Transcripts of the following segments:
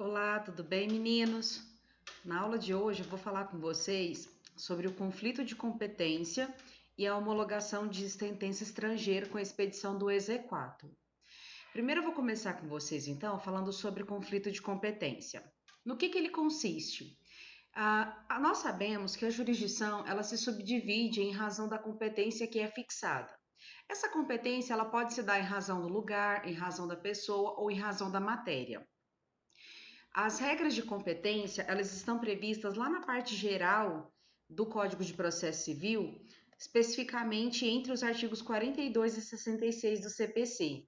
Olá, tudo bem, meninos? Na aula de hoje eu vou falar com vocês sobre o conflito de competência e a homologação de sentença estrangeira com a expedição do EZ4. Primeiro eu vou começar com vocês, então, falando sobre o conflito de competência. No que ele consiste? Nós sabemos que a jurisdição ela se subdivide em razão da competência que é fixada. Essa competência ela pode se dar em razão do lugar, em razão da pessoa ou em razão da matéria. As regras de competência, elas estão previstas lá na parte geral do Código de Processo Civil, especificamente entre os artigos 42 e 66 do CPC.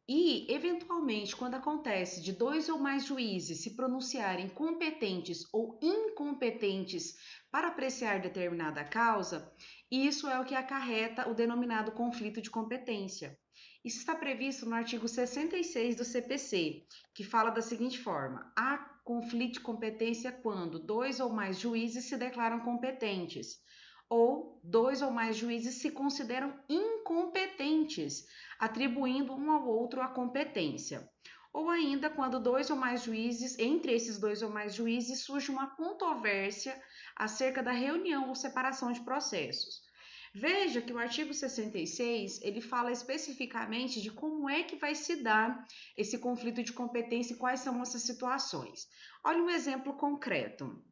E, eventualmente, quando acontece de dois ou mais juízes se pronunciarem competentes ou incompetentes para apreciar determinada causa, isso é o que acarreta o denominado conflito de competência. Isso está previsto no artigo 66 do CPC, que fala da seguinte forma: há conflito de competência quando dois ou mais juízes se declaram competentes, ou dois ou mais juízes se consideram incompetentes, atribuindo um ao outro a competência. Ou ainda quando dois ou mais juízes, entre esses dois ou mais juízes, surge uma controvérsia acerca da reunião ou separação de processos. Veja que o artigo 66, ele fala especificamente de como é que vai se dar esse conflito de competência e quais são essas situações. Olha um exemplo concreto.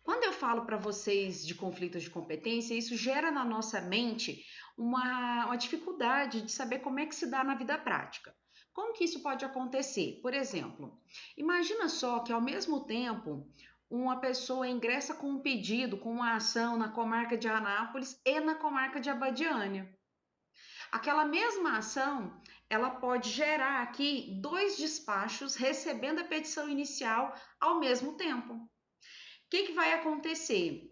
Quando eu falo para vocês de conflito de competência, isso gera na nossa mente uma dificuldade de saber como é que se dá na vida prática. Como que isso pode acontecer? Por exemplo, imagina só que ao mesmo tempo uma pessoa ingressa com um pedido, com uma ação na comarca de Anápolis e na comarca de Abadiânia. Aquela mesma ação, ela pode gerar aqui dois despachos recebendo a petição inicial ao mesmo tempo. O que vai acontecer?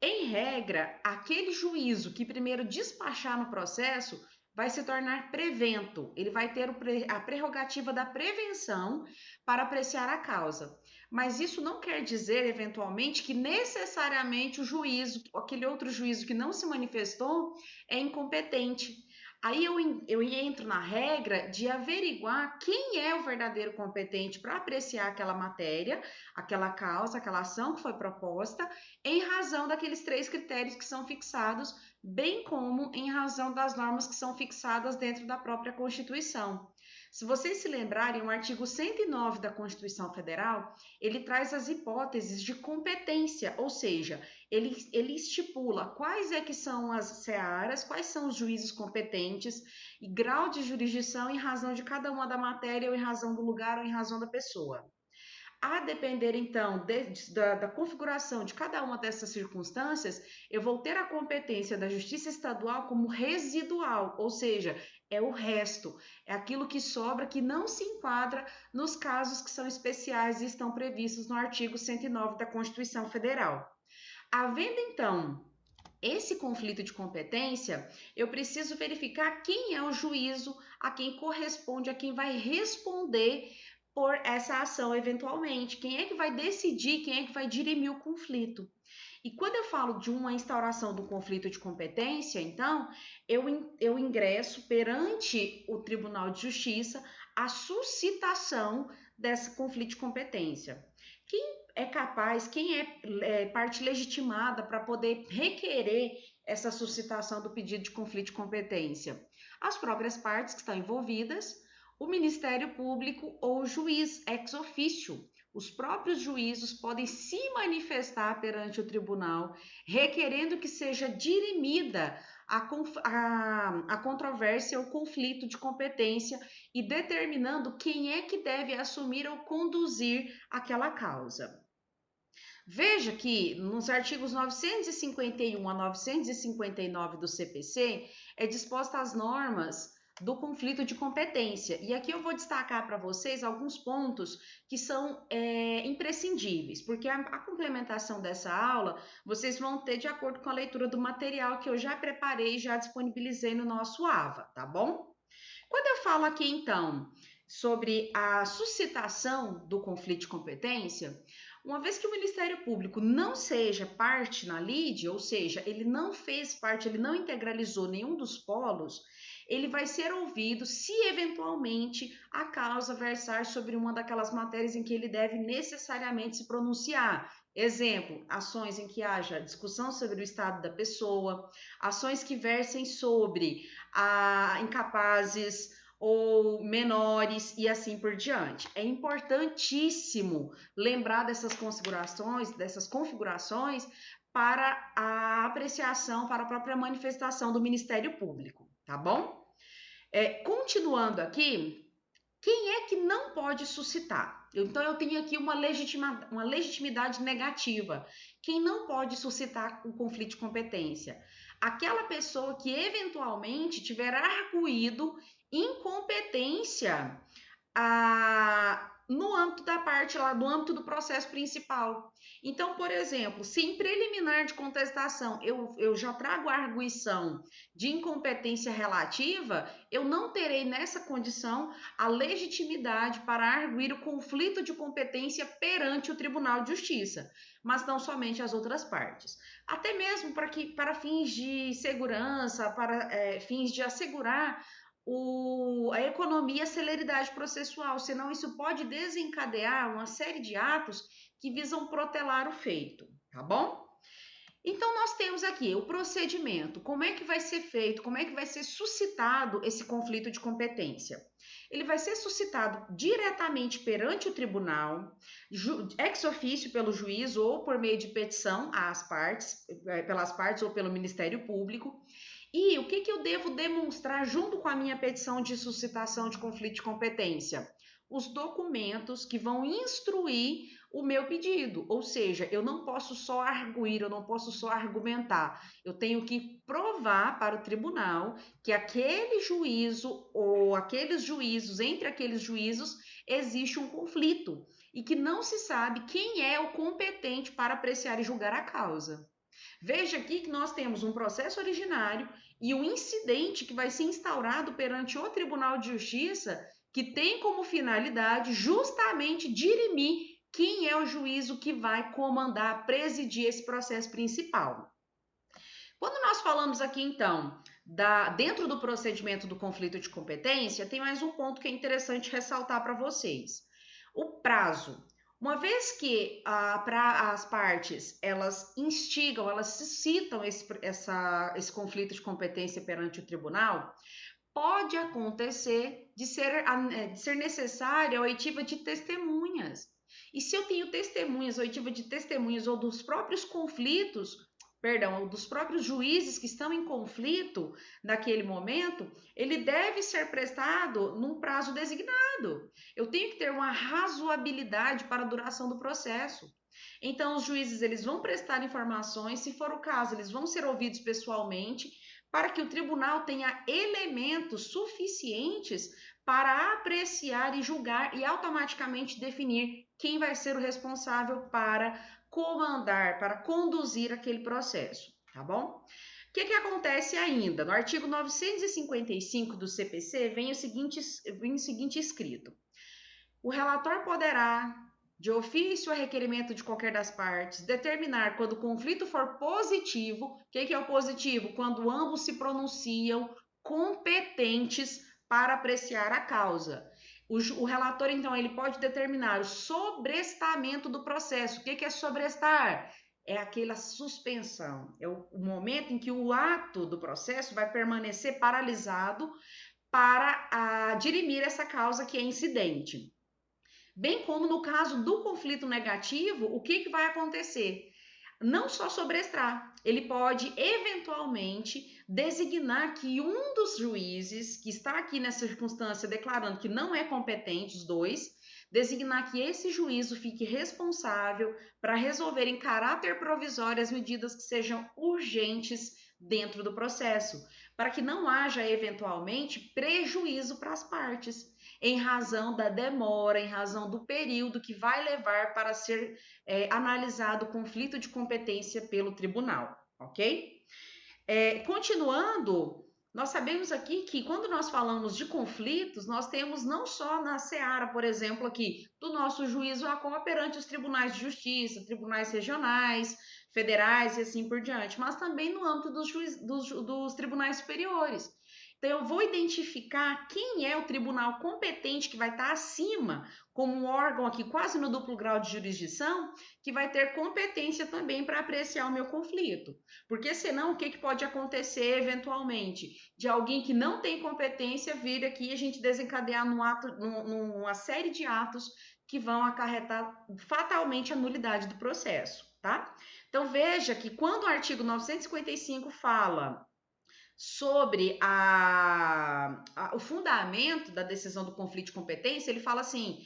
Em regra, aquele juízo que primeiro despachar no processo vai se tornar prevento, ele vai ter a prerrogativa da prevenção para apreciar a causa. Mas isso não quer dizer, eventualmente, que necessariamente o juízo, aquele outro juízo que não se manifestou, é incompetente. Aí eu entro na regra de averiguar quem é o verdadeiro competente para apreciar aquela matéria, aquela causa, aquela ação que foi proposta, em razão daqueles três critérios que são fixados, bem como em razão das normas que são fixadas dentro da própria Constituição. Se vocês se lembrarem, o artigo 109 da Constituição Federal, ele traz as hipóteses de competência, ou seja, ele estipula quais é que são as searas, quais são os juízes competentes e grau de jurisdição em razão de cada uma da matéria ou em razão do lugar ou em razão da pessoa. A depender, então, da configuração de cada uma dessas circunstâncias, eu vou ter a competência da Justiça Estadual como residual, ou seja, é o resto, é aquilo que sobra que não se enquadra nos casos que são especiais e estão previstos no artigo 109 da Constituição Federal. Havendo, então, esse conflito de competência, eu preciso verificar quem é o juízo a quem corresponde, a quem vai responder por essa ação eventualmente. Quem é que vai decidir, quem é que vai dirimir o conflito? E quando eu falo de uma instauração do conflito de competência, então, eu ingresso perante o Tribunal de Justiça a suscitação desse conflito de competência. Quem é capaz, quem é parte legitimada para poder requerer essa suscitação do pedido de conflito de competência? As próprias partes que estão envolvidas, o Ministério Público ou o juiz ex officio. Os próprios juízos podem se manifestar perante o tribunal, requerendo que seja dirimida a controvérsia ou conflito de competência e determinando quem é que deve assumir ou conduzir aquela causa. Veja que nos artigos 951 a 959 do CPC é disposta as normas do conflito de competência. E aqui eu vou destacar para vocês alguns pontos que são imprescindíveis, porque a complementação dessa aula vocês vão ter de acordo com a leitura do material que eu já preparei e já disponibilizei no nosso AVA, tá bom? Quando eu falo aqui, então, sobre a suscitação do conflito de competência, uma vez que o Ministério Público não seja parte na lide, ou seja, ele não fez parte, ele não integralizou nenhum dos polos, ele vai ser ouvido se eventualmente a causa versar sobre uma daquelas matérias em que ele deve necessariamente se pronunciar. Exemplo, ações em que haja discussão sobre o estado da pessoa, ações que versem sobre incapazes ou menores e assim por diante. É importantíssimo lembrar dessas configurações para a apreciação, para a própria manifestação do Ministério Público, tá bom? Continuando aqui, quem é que não pode suscitar? Então, eu tenho aqui uma legitimidade negativa. Quem não pode suscitar o conflito de competência? Aquela pessoa que eventualmente tiver arguído incompetência no âmbito da parte lá, do âmbito do processo principal. Então, por exemplo, se em preliminar de contestação eu já trago a arguição de incompetência relativa, eu não terei nessa condição a legitimidade para arguir o conflito de competência perante o Tribunal de Justiça, mas não somente as outras partes. Até mesmo para fins de segurança, para fins de assegurar a economia e a celeridade processual, senão isso pode desencadear uma série de atos que visam protelar o feito, tá bom? Então, nós temos aqui o procedimento, como é que vai ser feito, como é que vai ser suscitado esse conflito de competência. Ele vai ser suscitado diretamente perante o tribunal, ex officio pelo juiz ou por meio de petição pelas partes ou pelo Ministério Público. E o que eu devo demonstrar junto com a minha petição de suscitação de conflito de competência? Os documentos que vão instruir o meu pedido, ou seja, eu não posso só arguir, eu não posso só argumentar, eu tenho que provar para o tribunal que aquele juízo ou aqueles juízos, entre aqueles juízos, existe um conflito e que não se sabe quem é o competente para apreciar e julgar a causa. Veja aqui que nós temos um processo originário e um incidente que vai ser instaurado perante o Tribunal de Justiça, que tem como finalidade justamente dirimir quem é o juízo que vai comandar, presidir esse processo principal. Quando nós falamos aqui, então, dentro do procedimento do conflito de competência, tem mais um ponto que é interessante ressaltar para vocês. O prazo. Uma vez que as partes, elas instigam, elas suscitam esse conflito de competência perante o tribunal, pode acontecer de ser necessária a oitiva de testemunhas. E se eu tenho testemunhas, oitiva de testemunhas ou dos próprios dos próprios juízes que estão em conflito naquele momento, ele deve ser prestado num prazo designado. Eu tenho que ter uma razoabilidade para a duração do processo. Então, os juízes eles vão prestar informações, se for o caso, eles vão ser ouvidos pessoalmente, para que o tribunal tenha elementos suficientes para apreciar e julgar e automaticamente definir quem vai ser o responsável para comandar, para conduzir aquele processo, tá bom? O que acontece ainda? No artigo 955 do CPC vem o seguinte escrito: o relator poderá, de ofício a requerimento de qualquer das partes, determinar quando o conflito for positivo. O que é o positivo? Quando ambos se pronunciam competentes para apreciar a causa. O relator, então, ele pode determinar o sobrestamento do processo. O que é sobrestar? É aquela suspensão. É o momento em que o ato do processo vai permanecer paralisado para dirimir essa causa que é incidente. Bem como no caso do conflito negativo, o que vai acontecer? Não só sobrestar, ele pode eventualmente designar que um dos juízes que está aqui nessa circunstância declarando que não é competente, os dois, designar que esse juízo fique responsável para resolver em caráter provisório as medidas que sejam urgentes dentro do processo, para que não haja eventualmente prejuízo para as partes, em razão da demora, em razão do período que vai levar para ser analisado o conflito de competência pelo tribunal, ok? Continuando, nós sabemos aqui que quando nós falamos de conflitos, nós temos não só na seara, por exemplo, aqui, do nosso juízo perante os tribunais de justiça, tribunais regionais, federais e assim por diante, mas também no âmbito dos tribunais superiores. Então, eu vou identificar quem é o tribunal competente que vai estar acima, como um órgão aqui quase no duplo grau de jurisdição, que vai ter competência também para apreciar o meu conflito. Porque senão, o que pode acontecer eventualmente? De alguém que não tem competência vir aqui e a gente desencadear numa série de atos que vão acarretar fatalmente a nulidade do processo, tá? Então, veja que quando o artigo 955 fala sobre o fundamento da decisão do conflito de competência, ele fala assim,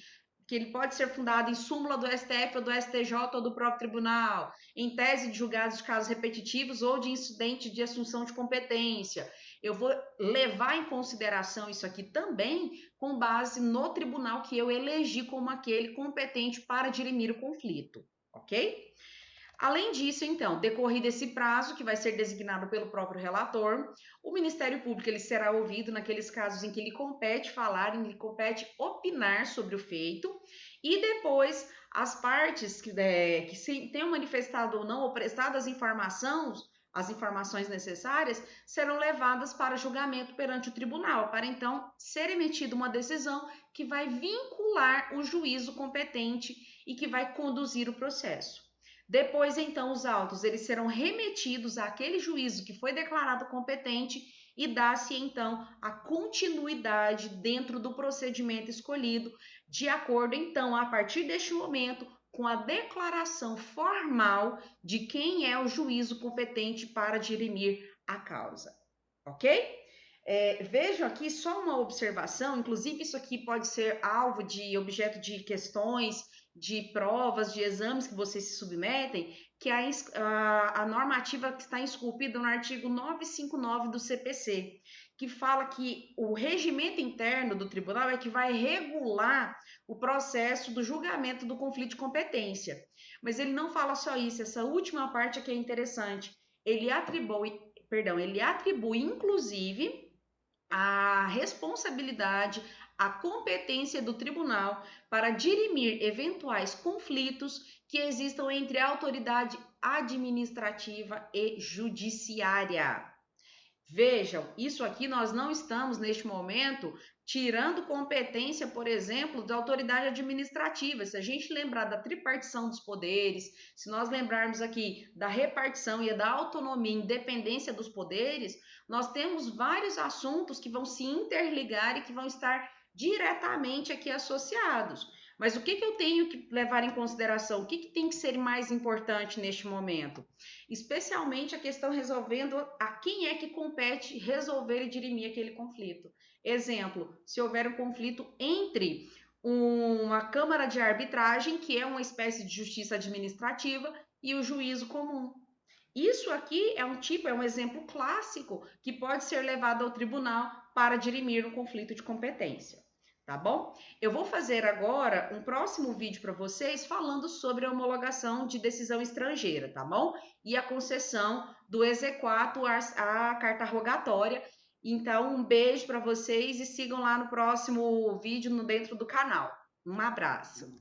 que ele pode ser fundado em súmula do STF ou do STJ ou do próprio tribunal, em tese de julgados de casos repetitivos ou de incidente de assunção de competência. Eu vou levar em consideração isso aqui também com base no tribunal que eu elegi como aquele competente para dirimir o conflito, ok? Além disso, então, decorrido esse prazo, que vai ser designado pelo próprio relator, o Ministério Público ele será ouvido naqueles casos em que lhe compete falar, em que lhe compete opinar sobre o feito, e depois as partes que tenham manifestado ou não, ou prestado as informações necessárias, serão levadas para julgamento perante o tribunal, para então ser emitida uma decisão que vai vincular o juízo competente e que vai conduzir o processo. Depois, então, os autos eles serão remetidos àquele juízo que foi declarado competente e dá-se, então, a continuidade dentro do procedimento escolhido, de acordo, então, a partir deste momento, com a declaração formal de quem é o juízo competente para dirimir a causa, ok? Vejo aqui só uma observação, inclusive isso aqui pode ser alvo de objeto de questões, de provas, de exames que vocês se submetem, que a normativa que está esculpida no artigo 959 do CPC, que fala que o regimento interno do tribunal é que vai regular o processo do julgamento do conflito de competência. Mas ele não fala só isso, essa última parte aqui é interessante. Ele atribui, inclusive, a responsabilidade, a competência do tribunal para dirimir eventuais conflitos que existam entre a autoridade administrativa e judiciária. Vejam, isso aqui nós não estamos, neste momento, tirando competência, por exemplo, da autoridade administrativa. Se a gente lembrar da tripartição dos poderes, se nós lembrarmos aqui da repartição e da autonomia e independência dos poderes, nós temos vários assuntos que vão se interligar e que vão estar diretamente aqui associados. Mas o que eu tenho que levar em consideração? O que tem que ser mais importante neste momento? Especialmente a questão resolvendo a quem é que compete resolver e dirimir aquele conflito. Exemplo, se houver um conflito entre uma câmara de arbitragem, que é uma espécie de justiça administrativa, e o juízo comum. Isso aqui é um exemplo clássico que pode ser levado ao tribunal para dirimir um conflito de competência. Tá bom? Eu vou fazer agora um próximo vídeo para vocês falando sobre a homologação de decisão estrangeira, tá bom? E a concessão do exequatur à carta rogatória. Então, um beijo para vocês e sigam lá no próximo vídeo dentro do canal. Um abraço.